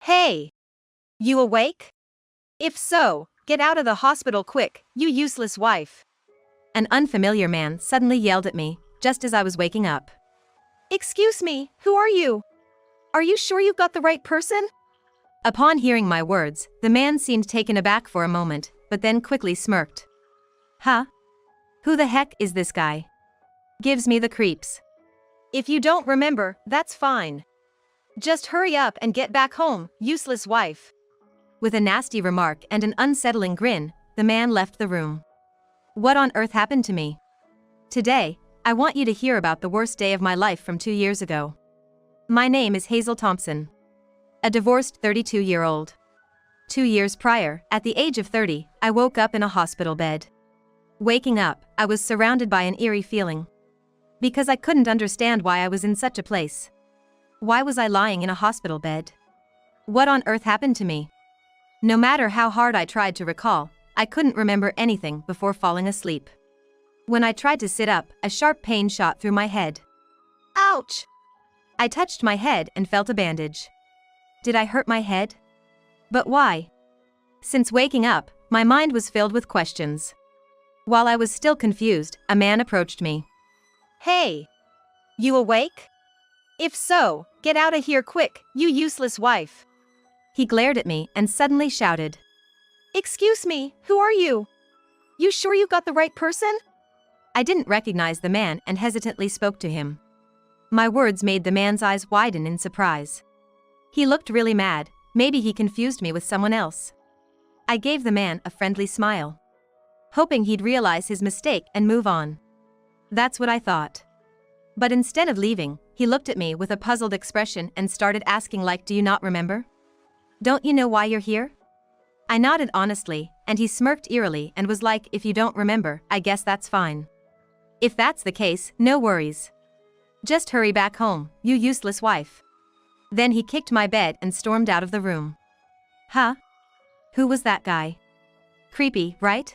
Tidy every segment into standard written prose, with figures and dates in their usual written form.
Hey! You awake? If so, get out of the hospital quick, you useless wife. An unfamiliar man suddenly yelled at me, just as I was waking up. Excuse me, who are you? Are you sure you got the right person? Upon hearing my words, the man seemed taken aback for a moment, but then quickly smirked. Huh? Who the heck is this guy? Gives me the creeps. If you don't remember, that's fine. Just hurry up and get back home, useless wife. With a nasty remark and an unsettling grin, the man left the room. What on earth happened to me? Today, I want you to hear about the worst day of my life from 2 years ago. My name is Hazel Thompson. A divorced 32-year-old. 2 years prior, at the age of 30, I woke up in a hospital bed. Waking up, I was surrounded by an eerie feeling. Because I couldn't understand why I was in such a place. Why was I lying in a hospital bed? What on earth happened to me? No matter how hard I tried to recall, I couldn't remember anything before falling asleep. When I tried to sit up, a sharp pain shot through my head. Ouch! I touched my head and felt a bandage. Did I hurt my head? But why? Since waking up, my mind was filled with questions. While I was still confused, a man approached me. Hey! You awake? If so, get out of here quick, you useless wife. He glared at me and suddenly shouted. Excuse me, who are you? You sure you got the right person? I didn't recognize the man and hesitantly spoke to him. My words made the man's eyes widen in surprise. He looked really mad, maybe he confused me with someone else. I gave the man a friendly smile, hoping he'd realize his mistake and move on. That's what I thought. But instead of leaving, he looked at me with a puzzled expression and started asking like, do you not remember? Don't you know why you're here? I nodded honestly, and he smirked eerily and was like, if you don't remember, I guess that's fine. If that's the case, no worries. Just hurry back home, you useless wife. Then he kicked my bed and stormed out of the room. Huh? Who was that guy? Creepy, right?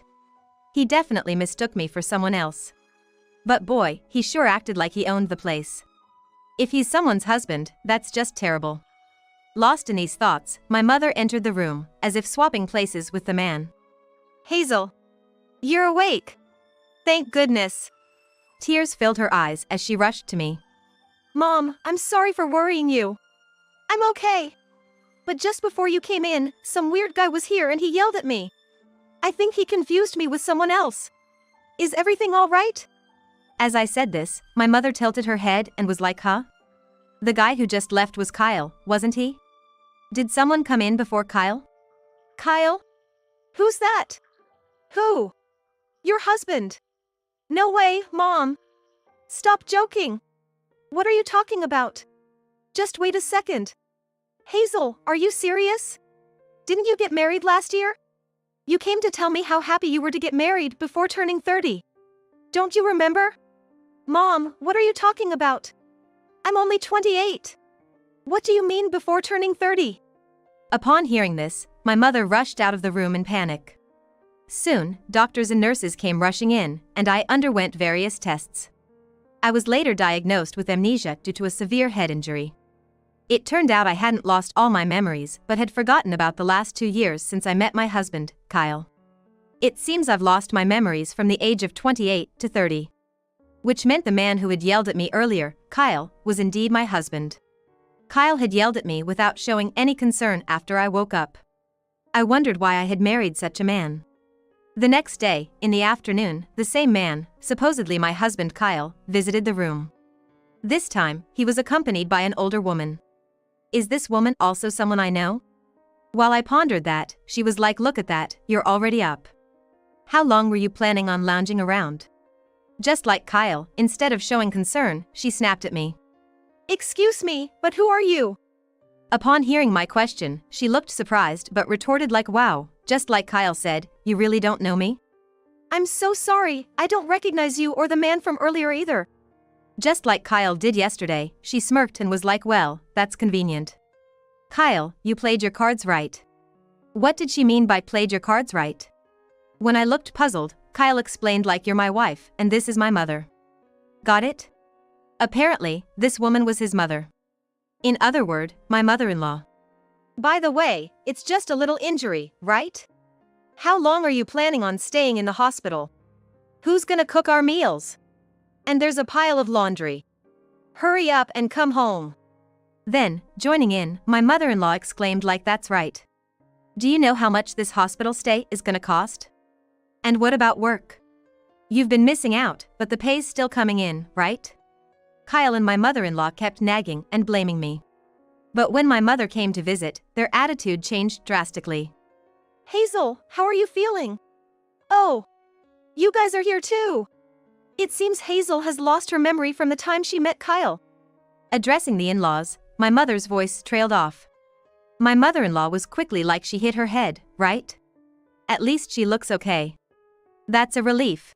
He definitely mistook me for someone else. But boy, he sure acted like he owned the place. If he's someone's husband, that's just terrible. Lost in these thoughts, my mother entered the room, as if swapping places with the man. Hazel! You're awake! Thank goodness! Tears filled her eyes as she rushed to me. Mom, I'm sorry for worrying you. I'm okay. But just before you came in, some weird guy was here and he yelled at me. I think he confused me with someone else. Is everything all right? As I said this, my mother tilted her head and was like, huh? The guy who just left was Kyle, wasn't he? Did someone come in before Kyle? Kyle? Who's that? Who? Your husband. No way, Mom. Stop joking. What are you talking about? Just wait a second. Hazel, are you serious? Didn't you get married last year? You came to tell me how happy you were to get married before turning 30. Don't you remember? Mom, what are you talking about? I'm only 28. What do you mean before turning 30? Upon hearing this, my mother rushed out of the room in panic. Soon, doctors and nurses came rushing in, and I underwent various tests. I was later diagnosed with amnesia due to a severe head injury. It turned out I hadn't lost all my memories but had forgotten about the last 2 years since I met my husband, Kyle. It seems I've lost my memories from the age of 28 to 30. Which meant the man who had yelled at me earlier, Kyle, was indeed my husband. Kyle had yelled at me without showing any concern after I woke up. I wondered why I had married such a man. The next day, in the afternoon, the same man, supposedly my husband Kyle, visited the room. This time, he was accompanied by an older woman. Is this woman also someone I know? While I pondered that, she was like, look at that, you're already up. How long were you planning on lounging around? Just like Kyle, instead of showing concern, she snapped at me. Excuse me, but who are you? Upon hearing my question, she looked surprised but retorted like, wow, just like Kyle said, you really don't know me? I'm so sorry, I don't recognize you or the man from earlier either. Just like Kyle did yesterday, she smirked and was like, well, that's convenient. Kyle, you played your cards right. What did she mean by played your cards right? When I looked puzzled, Kyle explained like, you're my wife, and this is my mother. Got it? Apparently, this woman was his mother. In other words, my mother-in-law. By the way, it's just a little injury, right? How long are you planning on staying in the hospital? Who's gonna cook our meals? And there's a pile of laundry. Hurry up and come home. Then, joining in, my mother-in-law exclaimed like that's right. Do you know how much this hospital stay is gonna cost? And what about work? You've been missing out, but the pay's still coming in, right? Kyle and my mother-in-law kept nagging and blaming me. But when my mother came to visit, their attitude changed drastically. Hazel, how are you feeling? Oh, you guys are here too. It seems Hazel has lost her memory from the time she met Kyle. Addressing the in-laws, my mother's voice trailed off. My mother-in-law was quickly like she hit her head, right? At least she looks okay. That's a relief.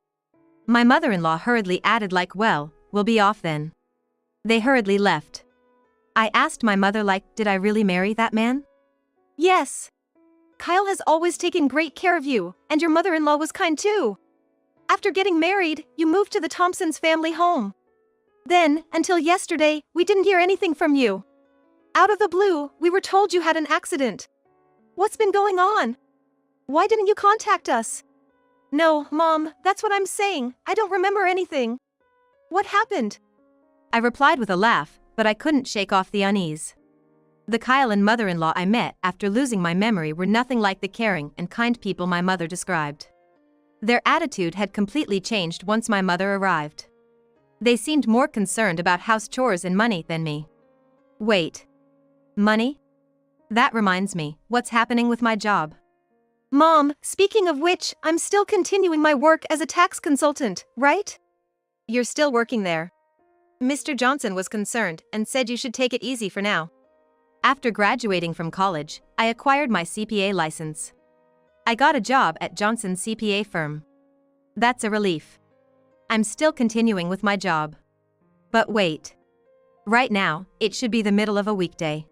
My mother-in-law hurriedly added like, well, we'll be off then. They hurriedly left. I asked my mother like, did I really marry that man? Yes. Kyle has always taken great care of you, and your mother-in-law was kind too. After getting married, you moved to the Thompsons' family home. Then, until yesterday, we didn't hear anything from you. Out of the blue, we were told you had an accident. What's been going on? Why didn't you contact us? No, Mom, that's what I'm saying. I don't remember anything. What happened? I replied with a laugh, but I couldn't shake off the unease. The Kyle and mother-in-law I met after losing my memory were nothing like the caring and kind people my mother described. Their attitude had completely changed once my mother arrived. They seemed more concerned about house chores and money than me. Wait. Money? That reminds me, what's happening with my job? Mom, speaking of which, I'm still continuing my work as a tax consultant, right? You're still working there. Mr. Johnson was concerned and said you should take it easy for now. After graduating from college, I acquired my CPA license. I got a job at Johnson's CPA firm. That's a relief. I'm still continuing with my job. But wait. Right now, it should be the middle of a weekday.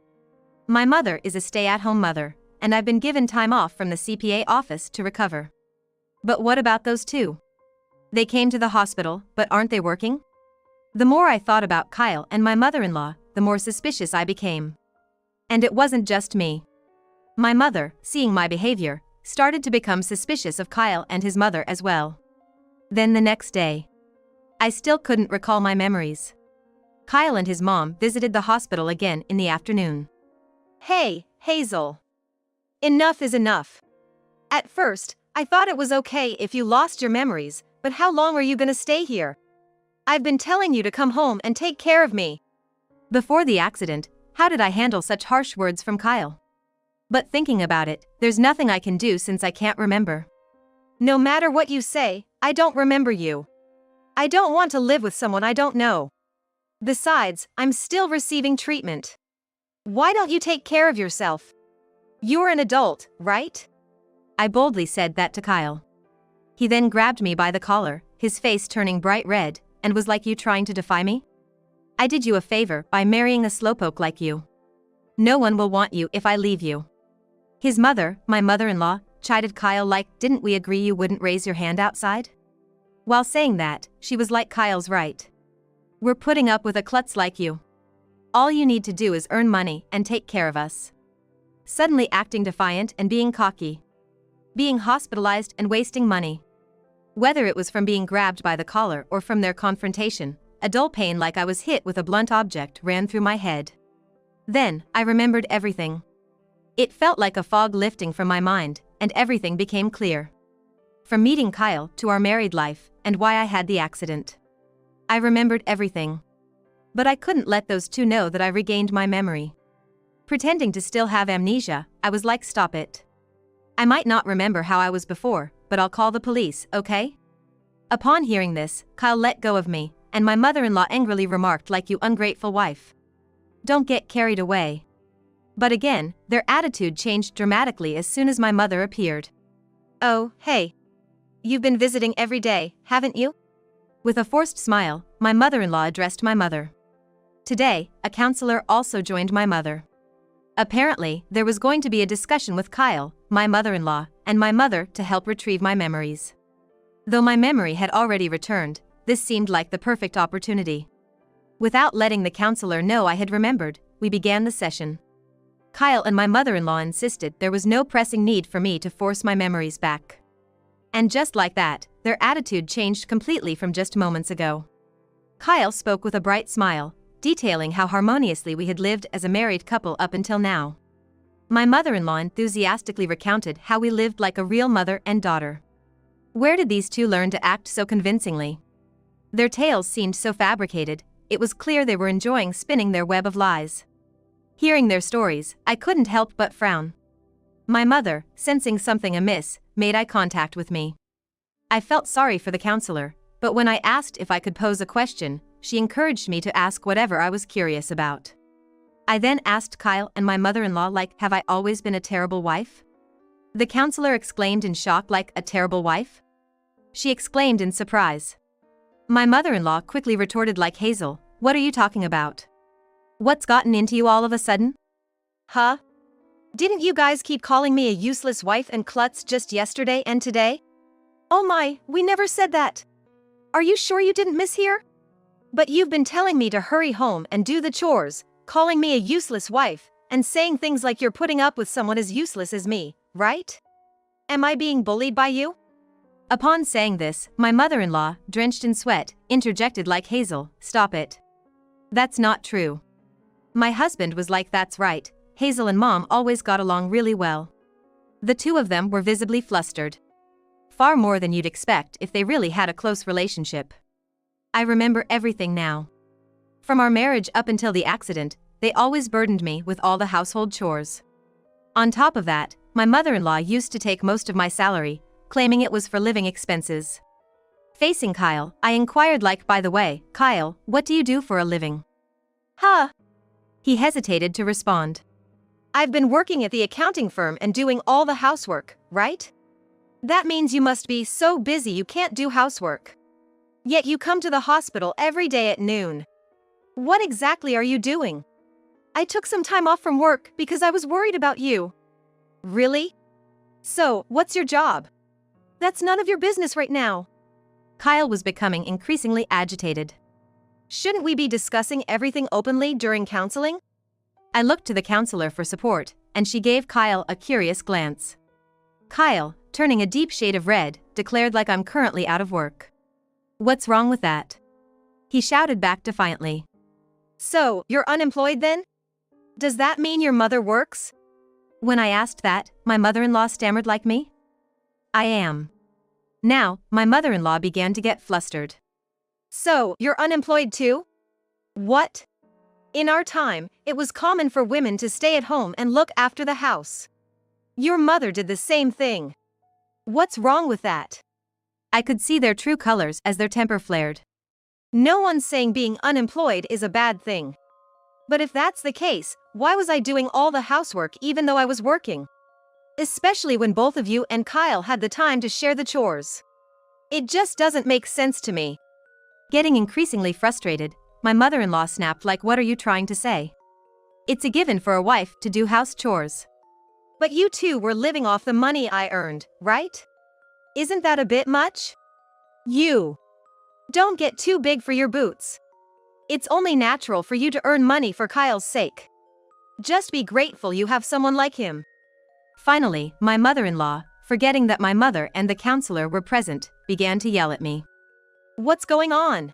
My mother is a stay-at-home mother, and I've been given time off from the CPA office to recover. But what about those two? They came to the hospital, but aren't they working? The more I thought about Kyle and my mother-in-law, the more suspicious I became. And it wasn't just me. My mother, seeing my behavior, started to become suspicious of Kyle and his mother as well. Then the next day, I still couldn't recall my memories. Kyle and his mom visited the hospital again in the afternoon. Hey, Hazel. Enough is enough. At first, I thought it was okay if you lost your memories, but how long are you gonna stay here? I've been telling you to come home and take care of me. Before the accident, how did I handle such harsh words from Kyle? But thinking about it, there's nothing I can do since I can't remember. No matter what you say, I don't remember you. I don't want to live with someone I don't know. Besides, I'm still receiving treatment. Why don't you take care of yourself? You're an adult, right? I boldly said that to Kyle. He then grabbed me by the collar, his face turning bright red, and was like, you trying to defy me? I did you a favor by marrying a slowpoke like you. No one will want you if I leave you. His mother, my mother-in-law, chided Kyle like, didn't we agree you wouldn't raise your hand outside? While saying that, she was like, Kyle's right. We're putting up with a klutz like you. All you need to do is earn money and take care of us. Suddenly acting defiant and being cocky. Being hospitalized and wasting money. Whether it was from being grabbed by the collar or from their confrontation, a dull pain like I was hit with a blunt object ran through my head. Then, I remembered everything. It felt like a fog lifting from my mind, and everything became clear. From meeting Kyle to our married life, and why I had the accident. I remembered everything. But I couldn't let those two know that I regained my memory. Pretending to still have amnesia, I was like, stop it. I might not remember how I was before, but I'll call the police, okay? Upon hearing this, Kyle let go of me, and my mother-in-law angrily remarked like, you ungrateful wife. Don't get carried away. But again, their attitude changed dramatically as soon as my mother appeared. Oh, hey. You've been visiting every day, haven't you? With a forced smile, my mother-in-law addressed my mother. Today, a counselor also joined my mother. Apparently, there was going to be a discussion with Kyle, my mother-in-law, and my mother to help retrieve my memories. Though my memory had already returned, this seemed like the perfect opportunity. Without letting the counselor know I had remembered, we began the session. Kyle and my mother-in-law insisted there was no pressing need for me to force my memories back. And just like that, their attitude changed completely from just moments ago. Kyle spoke with a bright smile, detailing how harmoniously we had lived as a married couple up until now. My mother-in-law enthusiastically recounted how we lived like a real mother and daughter. Where did these two learn to act so convincingly? Their tales seemed so fabricated, it was clear they were enjoying spinning their web of lies. Hearing their stories, I couldn't help but frown. My mother, sensing something amiss, made eye contact with me. I felt sorry for the counselor, but when I asked if I could pose a question, she encouraged me to ask whatever I was curious about. I then asked Kyle and my mother-in-law, have I always been a terrible wife? The counselor exclaimed in shock, a terrible wife? She exclaimed in surprise. My mother-in-law quickly retorted, Hazel, what are you talking about? What's gotten into you all of a sudden? Huh? Didn't you guys keep calling me a useless wife and klutz just yesterday and today? Oh my, we never said that. Are you sure you didn't mishear? But you've been telling me to hurry home and do the chores, calling me a useless wife, and saying things like you're putting up with someone as useless as me, right? Am I being bullied by you? Upon saying this, my mother-in-law, drenched in sweat, interjected, Hazel, stop it. That's not true. My husband was that's right, Hazel and Mom always got along really well. The two of them were visibly flustered. Far more than you'd expect if they really had a close relationship. I remember everything now. From our marriage up until the accident, they always burdened me with all the household chores. On top of that, my mother-in-law used to take most of my salary, claiming it was for living expenses. Facing Kyle, I inquired, by the way, Kyle, what do you do for a living? Huh? He hesitated to respond. I've been working at the accounting firm and doing all the housework, right? That means you must be so busy you can't do housework. Yet you come to the hospital every day at noon. What exactly are you doing? I took some time off from work because I was worried about you. Really? So, what's your job? That's none of your business right now. Kyle was becoming increasingly agitated. Shouldn't we be discussing everything openly during counseling? I looked to the counselor for support, and she gave Kyle a curious glance. Kyle, turning a deep shade of red, declared, I'm currently out of work. What's wrong with that? He shouted back defiantly. So, you're unemployed then? Does that mean your mother works? When I asked that, my mother-in-law stammered, me? I am. Now, my mother-in-law began to get flustered. So, you're unemployed too? What? In our time, it was common for women to stay at home and look after the house. Your mother did the same thing. What's wrong with that? I could see their true colors as their temper flared. No one's saying being unemployed is a bad thing. But if that's the case, why was I doing all the housework even though I was working? Especially when both of you and Kyle had the time to share the chores. It just doesn't make sense to me. Getting increasingly frustrated, my mother-in-law snapped, what are you trying to say? It's a given for a wife to do house chores. But you two were living off the money I earned, right? Isn't that a bit much? You don't get too big for your boots. It's only natural for you to earn money for Kyle's sake. Just be grateful you have someone like him. Finally, my mother-in-law, forgetting that my mother and the counselor were present, began to yell at me. What's going on?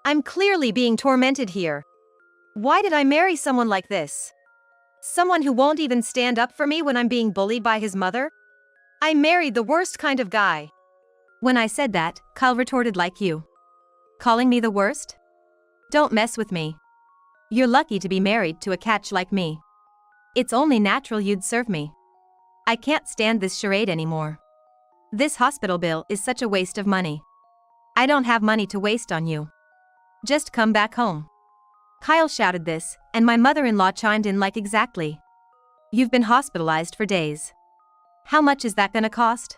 I'm clearly being tormented here. Why did I marry someone like this? Someone who won't even stand up for me when I'm being bullied by his mother? I married the worst kind of guy. When I said that, Kyle retorted, you. Calling me the worst? Don't mess with me. You're lucky to be married to a catch like me. It's only natural you'd serve me. I can't stand this charade anymore. This hospital bill is such a waste of money. I don't have money to waste on you. Just come back home. Kyle shouted this, and my mother-in-law chimed in, exactly. You've been hospitalized for days. How much is that gonna cost?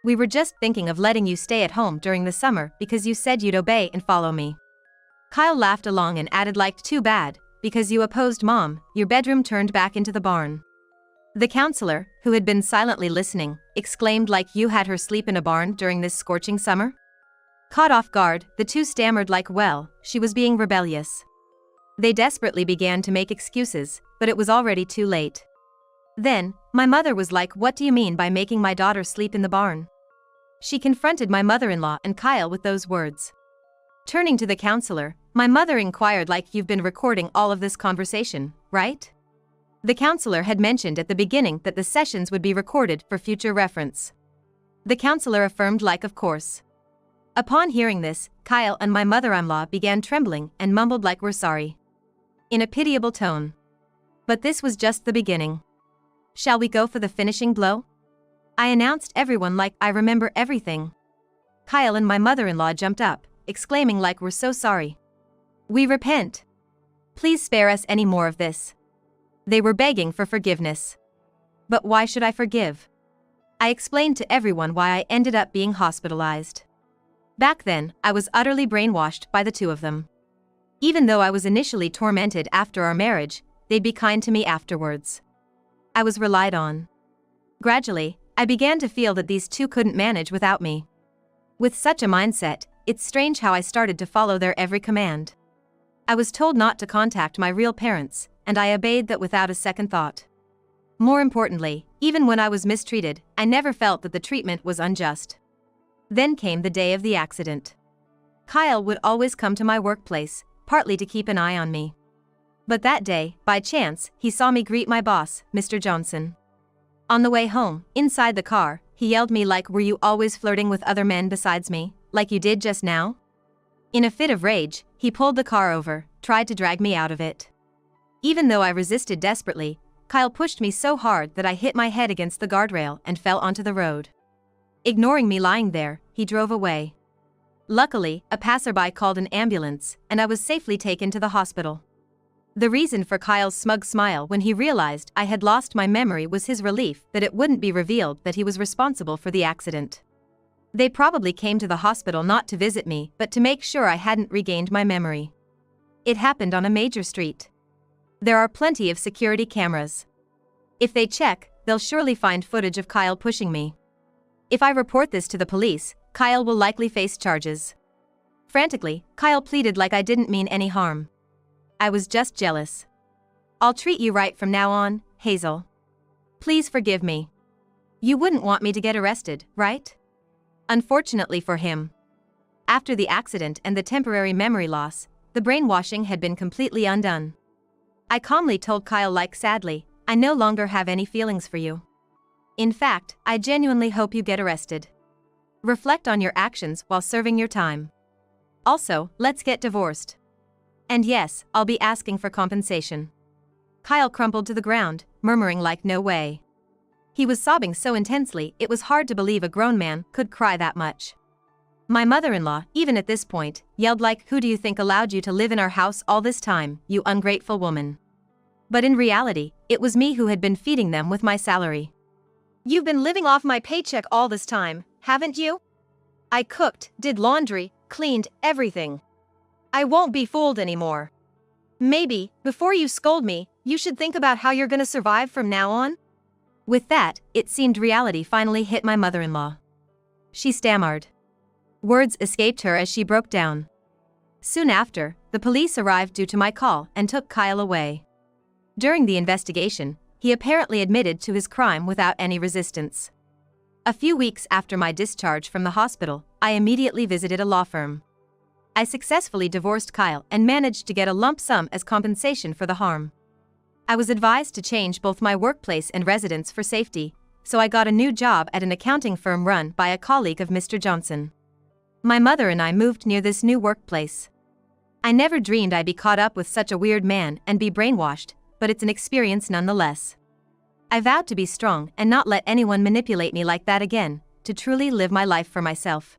We were just thinking of letting you stay at home during the summer because you said you'd obey and follow me. Kyle laughed along and added, too bad, because you opposed Mom, your bedroom turned back into the barn. The counselor, who had been silently listening, exclaimed, you had her sleep in a barn during this scorching summer? Caught off guard, the two stammered, well, she was being rebellious. They desperately began to make excuses, but it was already too late. Then, my mother was like, "What do you mean by making my daughter sleep in the barn?" She confronted my mother-in-law and Kyle with those words. Turning to the counselor, my mother inquired, like, "You've been recording all of this conversation, right?" The counselor had mentioned at the beginning that the sessions would be recorded for future reference. The counselor affirmed, like, "Of course." Upon hearing this, Kyle and my mother-in-law began trembling and mumbled, like, "We're sorry," in a pitiable tone. But this was just the beginning. "Shall we go for the finishing blow?" I announced everyone, like, "I remember everything." Kyle and my mother-in-law jumped up, exclaiming, like, "We're so sorry. We repent. Please spare us any more of this." They were begging for forgiveness. But why should I forgive? I explained to everyone why I ended up being hospitalized. Back then, I was utterly brainwashed by the two of them. Even though I was initially tormented after our marriage, they'd be kind to me afterwards. I was relied on. Gradually, I began to feel that these two couldn't manage without me. With such a mindset, it's strange how I started to follow their every command. I was told not to contact my real parents, and I obeyed that without a second thought. More importantly, even when I was mistreated, I never felt that the treatment was unjust. Then came the day of the accident. Kyle would always come to my workplace, partly to keep an eye on me. But that day, by chance, he saw me greet my boss, Mr. Johnson. On the way home, inside the car, he yelled me, like, "Were you always flirting with other men besides me, like you did just now?" In a fit of rage, he pulled the car over, tried to drag me out of it. Even though I resisted desperately, Kyle pushed me so hard that I hit my head against the guardrail and fell onto the road. Ignoring me lying there, he drove away. Luckily, a passerby called an ambulance, and I was safely taken to the hospital. The reason for Kyle's smug smile when he realized I had lost my memory was his relief that it wouldn't be revealed that he was responsible for the accident. They probably came to the hospital not to visit me, but to make sure I hadn't regained my memory. It happened on a major street. There are plenty of security cameras. If they check, they'll surely find footage of Kyle pushing me. If I report this to the police, Kyle will likely face charges. Frantically, Kyle pleaded, like I didn't mean any harm. I was just jealous. "I'll treat you right from now on, Hazel. Please forgive me. You wouldn't want me to get arrested, right?" Unfortunately for him. After the accident and the temporary memory loss, the brainwashing had been completely undone. I calmly told Kyle, like, "Sadly, I no longer have any feelings for you. In fact, I genuinely hope you get arrested. Reflect on your actions while serving your time. Also, let's get divorced. And yes, I'll be asking for compensation." Kyle crumpled to the ground, murmuring, like, "No way." He was sobbing so intensely it was hard to believe a grown man could cry that much. My mother-in-law, even at this point, yelled, like, "Who do you think allowed you to live in our house all this time, you ungrateful woman?" But in reality, it was me who had been feeding them with my salary. You've been living off my paycheck all this time, haven't you? I cooked, did laundry, cleaned, everything. I won't be fooled anymore. Maybe, before you scold me, you should think about how you're gonna survive from now on. With that, it seemed reality finally hit my mother-in-law. She stammered. Words escaped her as she broke down. Soon after, the police arrived due to my call and took Kyle away. During the investigation, he apparently admitted to his crime without any resistance. A few weeks after my discharge from the hospital, I immediately visited a law firm. I successfully divorced Kyle and managed to get a lump sum as compensation for the harm. I was advised to change both my workplace and residence for safety, so I got a new job at an accounting firm run by a colleague of Mr. Johnson. My mother and I moved near this new workplace. I never dreamed I'd be caught up with such a weird man and be brainwashed, but it's an experience nonetheless. I vowed to be strong and not let anyone manipulate me like that again, to truly live my life for myself.